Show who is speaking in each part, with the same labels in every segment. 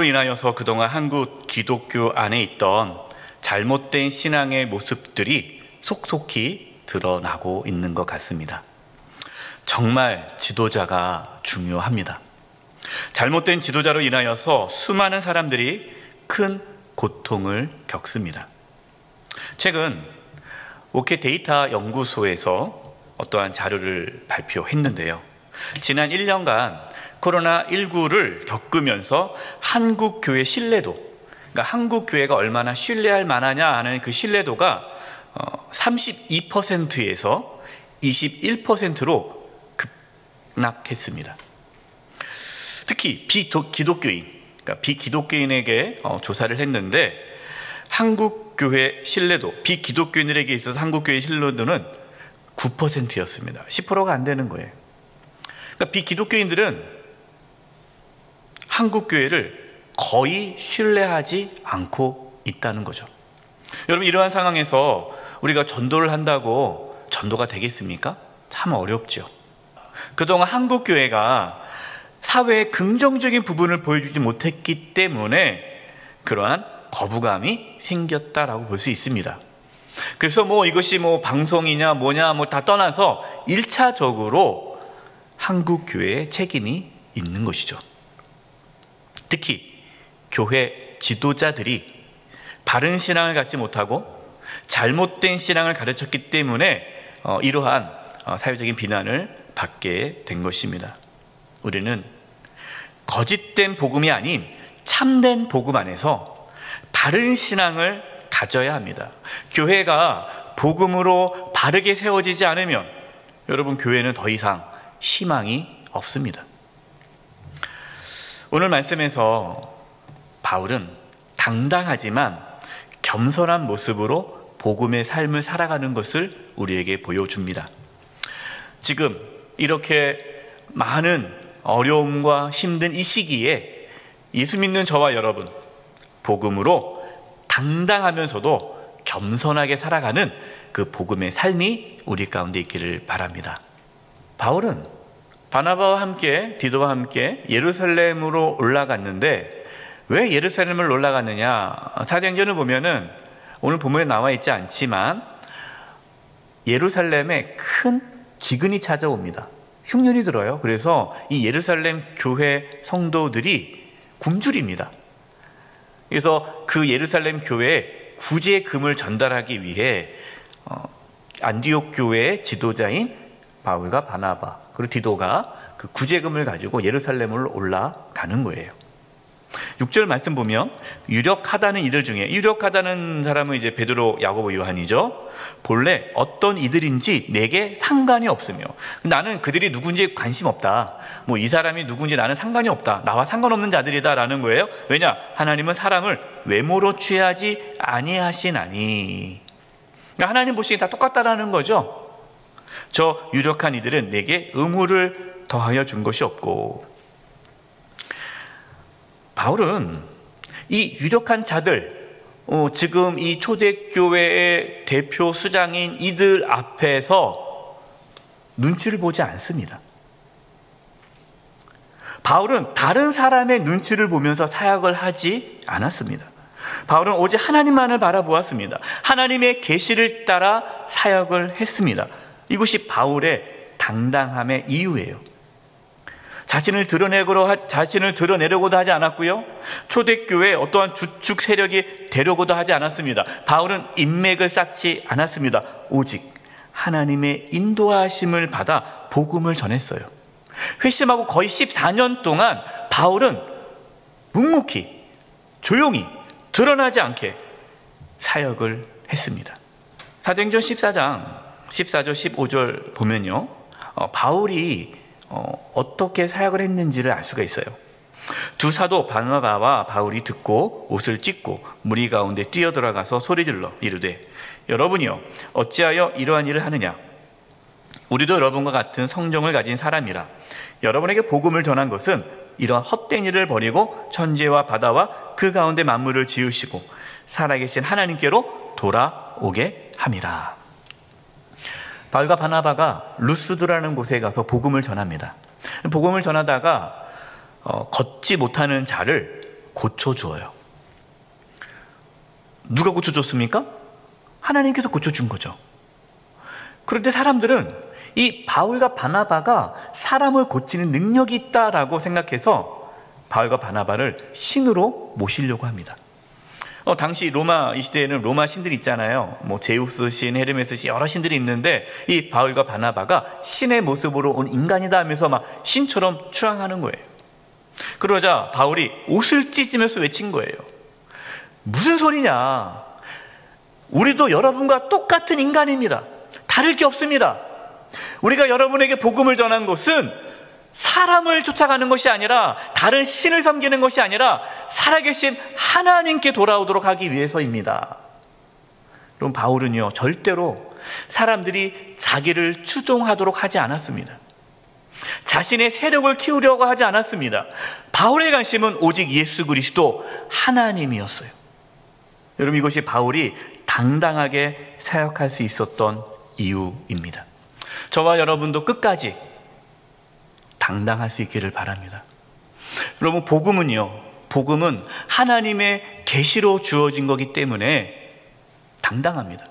Speaker 1: 코로나19로 인하여서 그동안 한국 기독교 안에 있던 잘못된 신앙의 모습들이 속속히 드러나고 있는 것 같습니다. 정말 지도자가 중요합니다. 잘못된 지도자로 인하여서 수많은 사람들이 큰 고통을 겪습니다. 최근 오케 데이터 연구소에서 어떠한 자료를 발표했는데요. 지난 1년간 코로나19를 겪으면서 한국 교회 신뢰도, 그러니까 한국 교회가 얼마나 신뢰할 만하냐 하는 그 신뢰도가 32%에서 21%로 급락했습니다. 특히 비기독교인, 그러니까 비기독교인에게 조사를 했는데 한국 교회 신뢰도, 비기독교인들에게 있어서 한국 교회 신뢰도는 9%였습니다. 10%가 안 되는 거예요. 그러니까 비기독교인들은 한국 교회를 거의 신뢰하지 않고 있다는 거죠. 여러분, 이러한 상황에서 우리가 전도를 한다고 전도가 되겠습니까? 참 어렵죠. 그동안 한국 교회가 사회의 긍정적인 부분을 보여주지 못했기 때문에 그러한 거부감이 생겼다라고 볼 수 있습니다. 그래서 이것이 방송이냐 뭐냐 다 떠나서 1차적으로 한국 교회의 책임이 있는 것이죠. 특히 교회 지도자들이 바른 신앙을 갖지 못하고 잘못된 신앙을 가르쳤기 때문에 이러한 사회적인 비난을 받게 된 것입니다. 우리는 거짓된 복음이 아닌 참된 복음 안에서 바른 신앙을 가져야 합니다. 교회가 복음으로 바르게 세워지지 않으면 여러분, 교회는 더 이상 희망이 없습니다. 오늘 말씀에서 바울은 당당하지만 겸손한 모습으로 복음의 삶을 살아가는 것을 우리에게 보여줍니다. 지금 이렇게 많은 어려움과 힘든 이 시기에 예수 믿는 저와 여러분, 복음으로 당당하면서도 겸손하게 살아가는 그 복음의 삶이 우리 가운데 있기를 바랍니다. 바울은 바나바와 함께, 디도와 함께 예루살렘으로 올라갔는데 왜 예루살렘을 올라갔느냐? 사도행전을 보면은 오늘 본문에 나와 있지 않지만 예루살렘에 큰 기근이 찾아옵니다. 흉년이 들어요. 그래서 이 예루살렘 교회 성도들이 굶주립니다. 그래서 그 예루살렘 교회에 구제금을 전달하기 위해 안디옥 교회의 지도자인 바울과 바나바 그리고 디도가 그 구제금을 가지고 예루살렘으로 올라가는 거예요. 6절 말씀 보면 유력하다는 이들 중에, 유력하다는 사람은 이제 베드로, 야고보, 요한이죠. 본래 어떤 이들인지 내게 상관이 없으며, 나는 그들이 누군지 관심 없다. 이 사람이 누군지 나는 상관이 없다. 나와 상관없는 자들이다 라는 거예요. 왜냐? 하나님은 사람을 외모로 취하지 아니하시나니. 그러니까 하나님 보시기에 다 똑같다라는 거죠. 저 유력한 이들은 내게 의무를 더하여 준 것이 없고. 바울은 이 유력한 자들, 지금 이 초대교회의 대표 수장인 이들 앞에서 눈치를 보지 않습니다. 바울은 다른 사람의 눈치를 보면서 사역을 하지 않았습니다. 바울은 오직 하나님만을 바라보았습니다. 하나님의 계시를 따라 사역을 했습니다. 이것이 바울의 당당함의 이유예요. 자신을 드러내려고도 하지 않았고요. 초대교회에 어떠한 주축 세력이 되려고도 하지 않았습니다. 바울은 인맥을 쌓지 않았습니다. 오직 하나님의 인도하심을 받아 복음을 전했어요. 회심하고 거의 14년 동안 바울은 묵묵히 조용히 드러나지 않게 사역을 했습니다. 사도행전 14장 14절 15절 보면요, 바울이 어떻게 사역을 했는지를 알 수가 있어요. 두 사도 바나바와 바울이 듣고 옷을 찢고 무리 가운데 뛰어들어가서 소리질러 이르되, 여러분이요 어찌하여 이러한 일을 하느냐? 우리도 여러분과 같은 성정을 가진 사람이라. 여러분에게 복음을 전한 것은 이러한 헛된 일을 버리고 천지와 바다와 그 가운데 만물을 지으시고 살아계신 하나님께로 돌아오게 함이라. 바울과 바나바가 루스드라는 곳에 가서 복음을 전합니다. 복음을 전하다가 걷지 못하는 자를 고쳐주어요. 누가 고쳐줬습니까? 하나님께서 고쳐준 거죠. 그런데 사람들은 이 바울과 바나바가 사람을 고치는 능력이 있다라고 생각해서 바울과 바나바를 신으로 모시려고 합니다. 당시 로마 이 시대에는 로마 신들이 있잖아요. 뭐 제우스 신, 헤르메스 신, 여러 신들이 있는데 이 바울과 바나바가 신의 모습으로 온 인간이다 하면서 막 신처럼 추앙하는 거예요. 그러자 바울이 옷을 찢으면서 외친 거예요. 무슨 소리냐? 우리도 여러분과 똑같은 인간입니다. 다를 게 없습니다. 우리가 여러분에게 복음을 전한 것은 사람을 쫓아가는 것이 아니라, 다른 신을 섬기는 것이 아니라 살아계신 하나님께 돌아오도록 하기 위해서입니다. 그럼 바울은요, 절대로 사람들이 자기를 추종하도록 하지 않았습니다. 자신의 세력을 키우려고 하지 않았습니다. 바울의 관심은 오직 예수 그리스도 하나님이었어요. 여러분, 이것이 바울이 당당하게 사역할 수 있었던 이유입니다. 저와 여러분도 끝까지 당당할 수 있기를 바랍니다. 여러분, 복음은 하나님의 계시로 주어진 거기 때문에 당당합니다.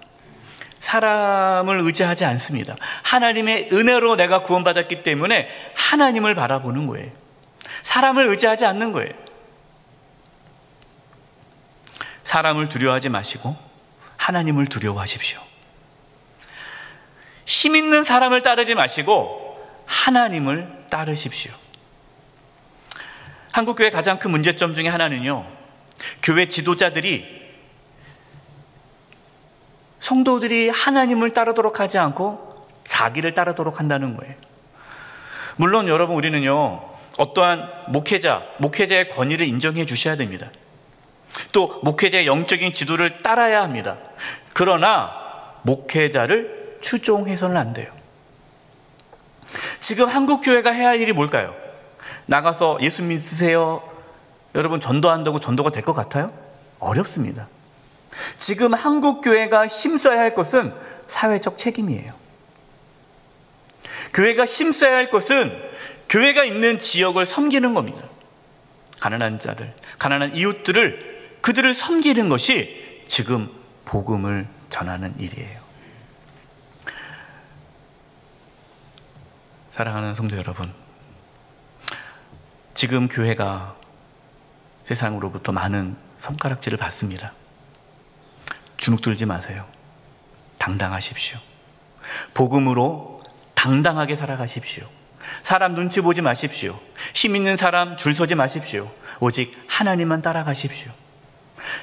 Speaker 1: 사람을 의지하지 않습니다. 하나님의 은혜로 내가 구원받았기 때문에 하나님을 바라보는 거예요. 사람을 의지하지 않는 거예요. 사람을 두려워하지 마시고 하나님을 두려워하십시오. 힘 있는 사람을 따르지 마시고 하나님을 따르십시오. 한국교회 가장 큰 문제점 중에 하나는요, 교회 지도자들이 성도들이 하나님을 따르도록 하지 않고 자기를 따르도록 한다는 거예요. 물론 여러분, 우리는요, 어떠한 목회자의 권위를 인정해 주셔야 됩니다. 또 목회자의 영적인 지도를 따라야 합니다. 그러나 목회자를 추종해서는 안 돼요. 지금 한국교회가 해야 할 일이 뭘까요? 나가서 예수 믿으세요, 여러분 전도한다고 전도가 될 것 같아요? 어렵습니다. 지금 한국교회가 힘써야 할 것은 사회적 책임이에요. 교회가 힘써야 할 것은 교회가 있는 지역을 섬기는 겁니다. 가난한 자들, 가난한 이웃들을, 그들을 섬기는 것이 지금 복음을 전하는 일이에요. 사랑하는 성도 여러분, 지금 교회가 세상으로부터 많은 손가락질을 받습니다. 주눅 들지 마세요. 당당하십시오. 복음으로 당당하게 살아가십시오. 사람 눈치 보지 마십시오. 힘 있는 사람 줄 서지 마십시오. 오직 하나님만 따라가십시오.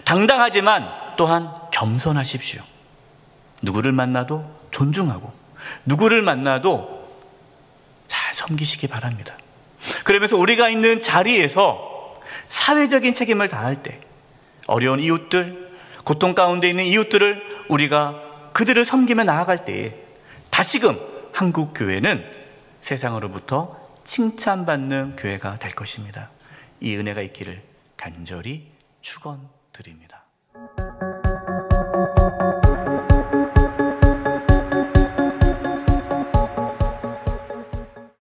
Speaker 1: 당당하지만 또한 겸손하십시오. 누구를 만나도 존중하고 누구를 만나도 잘 섬기시기 바랍니다. 그러면서 우리가 있는 자리에서 사회적인 책임을 다할 때 어려운 이웃들, 고통 가운데 있는 이웃들을 우리가 그들을 섬기며 나아갈 때에 다시금 한국교회는 세상으로부터 칭찬받는 교회가 될 것입니다. 이 은혜가 있기를 간절히 축원드립니다.